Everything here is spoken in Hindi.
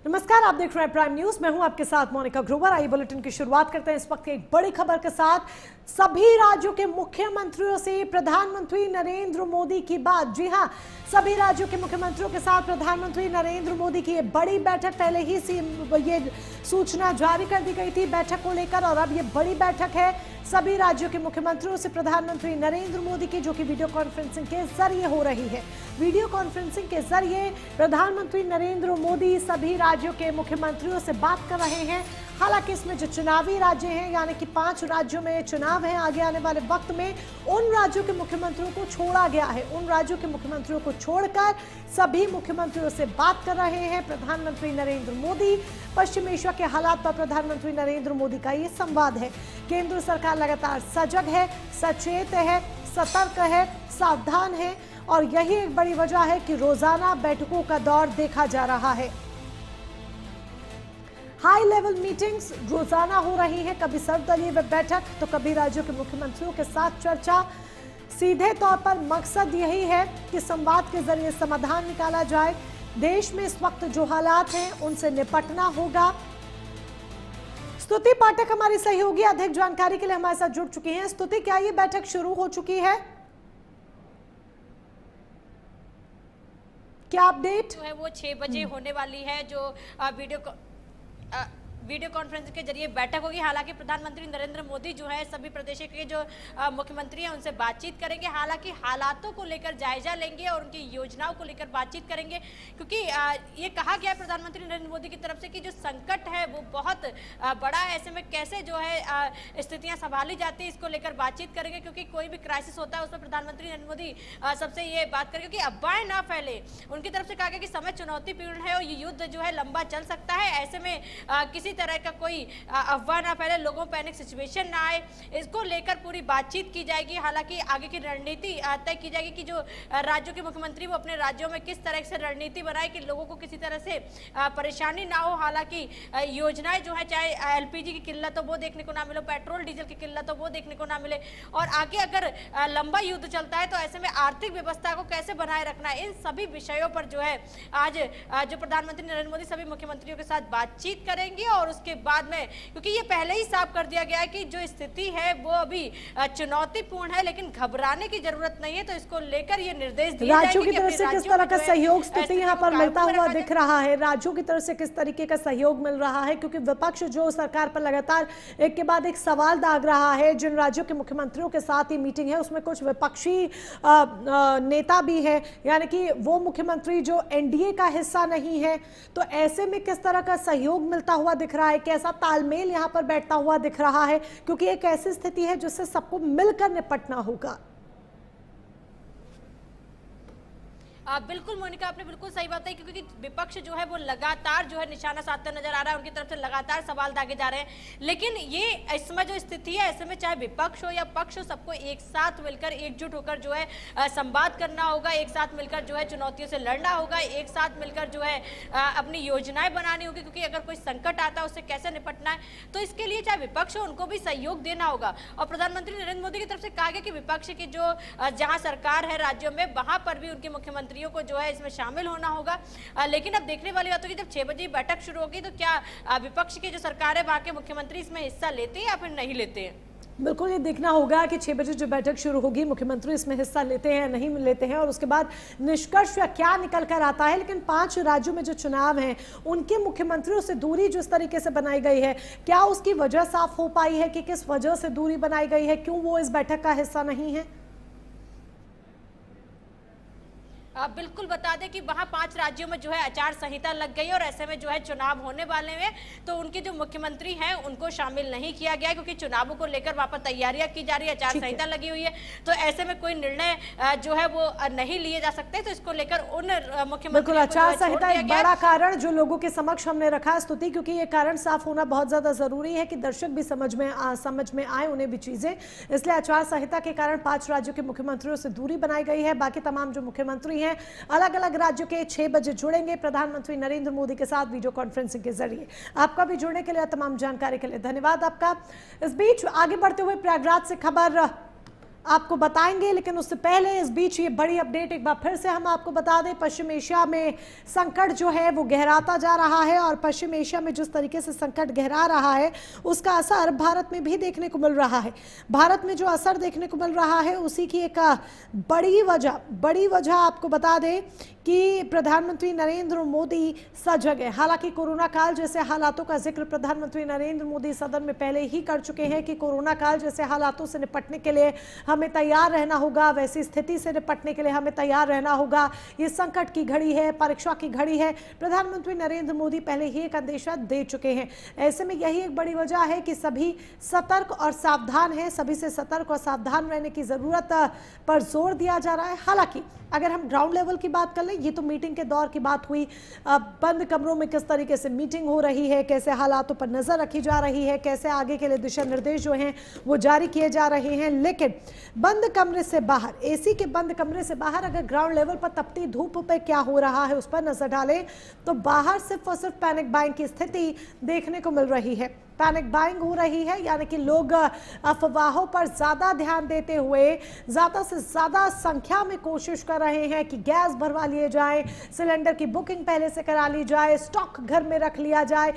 नमस्कार, आप देख रहे हैं प्राइम न्यूज। मैं हूं आपके साथ मोनिका ग्रोवर। आइए बुलेटिन की शुरुआत करते हैं इस वक्त एक बड़ी खबर के साथ। सभी राज्यों के मुख्यमंत्रियों से प्रधानमंत्री नरेंद्र मोदी की बात। जी हां, सभी राज्यों के मुख्यमंत्रियों के साथ प्रधानमंत्री नरेंद्र मोदी की ये बड़ी बैठक, पहले ही ये सूचना जारी कर दी गई थी बैठक को लेकर, और अब ये बड़ी बैठक है सभी राज्यों के मुख्यमंत्रियों से प्रधानमंत्री नरेंद्र मोदी की, जो कि वीडियो कॉन्फ्रेंसिंग के जरिए हो रही है। वीडियो कॉन्फ्रेंसिंग के जरिए प्रधानमंत्री नरेंद्र मोदी सभी राज्यों के मुख्यमंत्रियों से बात कर रहे हैं। हालांकि इसमें जो चुनावी राज्य हैं, यानी कि 5 राज्यों में चुनाव है आगे आने वाले वक्त में, उन राज्यों के मुख्यमंत्रियों को छोड़ा गया है। उन राज्यों के मुख्यमंत्रियों को छोड़कर सभी मुख्यमंत्रियों से बात कर रहे हैं प्रधानमंत्री नरेंद्र मोदी। पश्चिम एशिया के हालात पर प्रधानमंत्री नरेंद्र मोदी का ये संवाद है। केंद्र सरकार लगातार सजग है, सचेत है, सतर्क है, सावधान है, और यही एक बड़ी वजह है कि रोजाना बैठकों का दौर देखा जा रहा है। हाई लेवल मीटिंग्स रोजाना हो रही है, कभी सर्वदलीय बैठक तो कभी राज्यों के मुख्यमंत्रियों के साथ चर्चा। सीधे तौर पर मकसद यही है कि संवाद के जरिए समाधान निकाला जाए। देश में इस वक्त जो हालात हैं उनसे निपटना होगा। स्तुति पाठक हमारी सहयोगी अधिक जानकारी के लिए हमारे साथ जुड़ चुकी हैं। स्तुति, क्या ये बैठक शुरू हो चुकी है? क्या अपडेट जो है वो 6 बजे होने वाली है, जो वीडियो कॉन्फ्रेंसिंग के जरिए बैठक होगी। हालांकि प्रधानमंत्री नरेंद्र मोदी जो है सभी प्रदेशों के जो मुख्यमंत्री हैं उनसे बातचीत करेंगे। हालांकि हालातों को लेकर जायजा लेंगे और उनकी योजनाओं को लेकर बातचीत करेंगे, क्योंकि ये कहा गया प्रधानमंत्री नरेंद्र मोदी की तरफ से कि जो संकट है वो बहुत बड़ा है। ऐसे में कैसे जो है स्थितियां संभाली जाती है, इसको लेकर बातचीत करेंगे, क्योंकि कोई भी क्राइसिस होता है उसमें प्रधानमंत्री नरेंद्र मोदी सबसे ये बात करेंगे कि अफवाहें ना फैले। उनकी तरफ से कहा गया कि समय चुनौतीपूर्ण है और ये युद्ध जो है लंबा चल सकता है। ऐसे में किसी तरह का कोई अफवाह ना फैले, लोगों पैनिक सिचुएशन ना आए, इसको लेकर पूरी बातचीत की जाएगी। हालांकि आगे की रणनीति तय की जाएगी कि जो राज्यों के मुख्यमंत्री वो अपने राज्यों में किस तरह से रणनीति बनाए कि लोगों को किसी तरह से परेशानी ना हो। हालांकि योजनाएं जो है, चाहे एलपीजी की किल्लत हो वो देखने को ना मिले, पेट्रोल डीजल की किल्लत हो वो देखने को ना मिले, और आगे अगर लंबा युद्ध चलता है तो ऐसे में आर्थिक व्यवस्था को कैसे बनाए रखना है, इन सभी विषयों पर जो है आज जो प्रधानमंत्री नरेंद्र मोदी सभी मुख्यमंत्रियों के साथ बातचीत करेंगे। और उसके बाद में, क्योंकि ये पहले ही साफ कर दिया गया है कि जो स्थिति है वो अभी चुनौतीपूर्ण है, लेकिन घबराने की जरूरत नहीं है, तो इसको लेकर ये निर्देश दिए जाएंगे। राज्यों की तरफ से किस तरह का सहयोग स्थिति यहाँ पर मिलता हुआ दिख रहा है? राज्यों की तरफ से किस तरीके का सहयोग मिल रहा है? क्योंकि विपक्ष जो सरकार पर लगातार एक के बाद एक सवाल दाग रहा है। जिन राज्यों के मुख्यमंत्रियों के साथ ये मीटिंग है उसमें कुछ विपक्षी नेता भी है, यानी कि वो मुख्यमंत्री जो एनडीए का हिस्सा नहीं है, तो ऐसे में किस तरह का सहयोग मिलता हुआ दिख रहा है? कैसा तालमेल यहाँ पर बैठता हुआ दिख रहा है? क्योंकि एक ऐसी स्थिति है जिससे सबको मिलकर निपटना होगा। बिल्कुल मोनिका, आपने बिल्कुल सही बात है, क्योंकि विपक्ष जो है वो लगातार जो है निशाना साधता नजर आ रहा है, उनकी तरफ से लगातार सवाल दागे जा रहे हैं। लेकिन ये इस समय जो स्थिति है, ऐसे में चाहे विपक्ष हो या पक्ष हो, सबको एक साथ मिलकर एकजुट होकर जो है संवाद करना होगा, एक साथ मिलकर जो है चुनौतियों से लड़ना होगा, एक साथ मिलकर जो है अपनी योजनाएं बनानी होगी, क्योंकि अगर कोई संकट आता है उससे कैसे निपटना है, तो इसके लिए चाहे विपक्ष हो उनको भी सहयोग देना होगा। और प्रधानमंत्री नरेंद्र मोदी की तरफ से कहा गया कि विपक्ष की जो जहां सरकार है राज्यों में, वहां पर भी उनके मुख्यमंत्री को जो है इसमें शामिल होना होगा। लेकिन अब देखने वाली बात होगी, जब 6 बजे बैठक शुरू होगी तो क्या विपक्ष की जो सरकार है वहां के मुख्यमंत्री इसमें हिस्सा लेते हैं या फिर नहीं लेते हैं? बिल्कुल ये देखना होगा कि 6 बजे जो बैठक शुरू होगी मुख्यमंत्री इसमें हिस्सा लेते हैं या नहीं लेते हैं, और उसके बाद निष्कर्ष क्या निकल कर आता है। लेकिन 5 राज्यों में जो चुनाव हैं उनके मुख्यमंत्रियों से दूरी जिस तरीके से बनाई गई है, क्या उसकी वजह साफ हो पाई है कि किस वजह से दूरी बनाई गई है? क्यों वो इस बैठक का हिस्सा नहीं है? बिल्कुल बता दें कि वहां 5 राज्यों में जो है आचार संहिता लग गई, और ऐसे में जो है चुनाव होने वाले हैं, तो उनके जो मुख्यमंत्री हैं उनको शामिल नहीं किया गया, क्योंकि चुनावों को लेकर वहां पर तैयारियां की जा रही है, आचार संहिता लगी हुई है, तो ऐसे में कोई निर्णय जो है वो नहीं लिए जा सकते। तो इसको लेकर उन मुख्यमंत्री आचार संहिता एक बड़ा कारण जो लोगों के समक्ष हमने रखा स्तुति, क्योंकि ये कारण साफ होना बहुत ज्यादा जरूरी है कि दर्शक भी समझ में आए उन्हें भी चीजें। इसलिए आचार संहिता के कारण 5 राज्यों के मुख्यमंत्रियों से दूरी बनाई गई है। बाकी तमाम जो मुख्यमंत्री हैं अलग अलग राज्यों के 6 बजे जुड़ेंगे प्रधानमंत्री नरेंद्र मोदी के साथ वीडियो कॉन्फ्रेंसिंग के जरिए। आपका भी जुड़ने के लिए, तमाम जानकारी के लिए धन्यवाद आपका। इस बीच आगे बढ़ते हुए प्रयागराज से खबर आपको बताएंगे, लेकिन उससे पहले इस बीच ये बड़ी अपडेट एक बार फिर से हम आपको बता दें। पश्चिम एशिया में संकट जो है वो गहराता जा रहा है और पश्चिम एशिया में जिस तरीके से संकट गहरा रहा है उसका असर भारत में भी देखने को मिल रहा है। भारत में जो असर देखने को मिल रहा है उसी की एक बड़ी वजह आपको बता दें कि प्रधानमंत्री नरेंद्र मोदी सजग है। हालांकि कोरोना काल जैसे हालातों का जिक्र प्रधानमंत्री नरेंद्र मोदी सदन में पहले ही कर चुके हैं कि कोरोना काल जैसे हालातों से निपटने के लिए हमें तैयार रहना होगा, वैसी स्थिति से निपटने के लिए हमें तैयार रहना होगा। ये संकट की घड़ी है, परीक्षा की घड़ी है। प्रधानमंत्री नरेंद्र मोदी पहले ही एक अंदेशा दे चुके हैं। ऐसे में यही एक बड़ी वजह है कि सभी सतर्क और सावधान हैं, सभी से सतर्क और सावधान रहने की जरूरत पर जोर दिया जा रहा है। हालांकि अगर हम ग्राउंड लेवल की बात कर लें, ये तो मीटिंग के दौर की बात हुई। बंद कमरों में किस तरीके से मीटिंग हो रही है, कैसे हालातों पर नजर रखी जा रही है, कैसे आगे के लिए दिशा निर्देश जो हैं वो जारी किए जा रहे हैं। लेकिन बंद कमरे से बाहर, एसी के बंद कमरे से बाहर अगर ग्राउंड लेवल पर तपती धूप पे क्या हो रहा है उस पर नजर डालें तो बाहर सिर्फ और सिर्फ पैनिक बाइंग की स्थिति देखने को मिल रही है। पैनिक बाइंग हो रही है, यानी कि लोग अफवाहों पर ज्यादा ध्यान देते हुए ज्यादा से ज्यादा संख्या में कोशिश कर रहे हैं कि गैस भरवा लिए जाए, सिलेंडर की बुकिंग पहले से करा ली जाए, स्टॉक घर में रख लिया जाए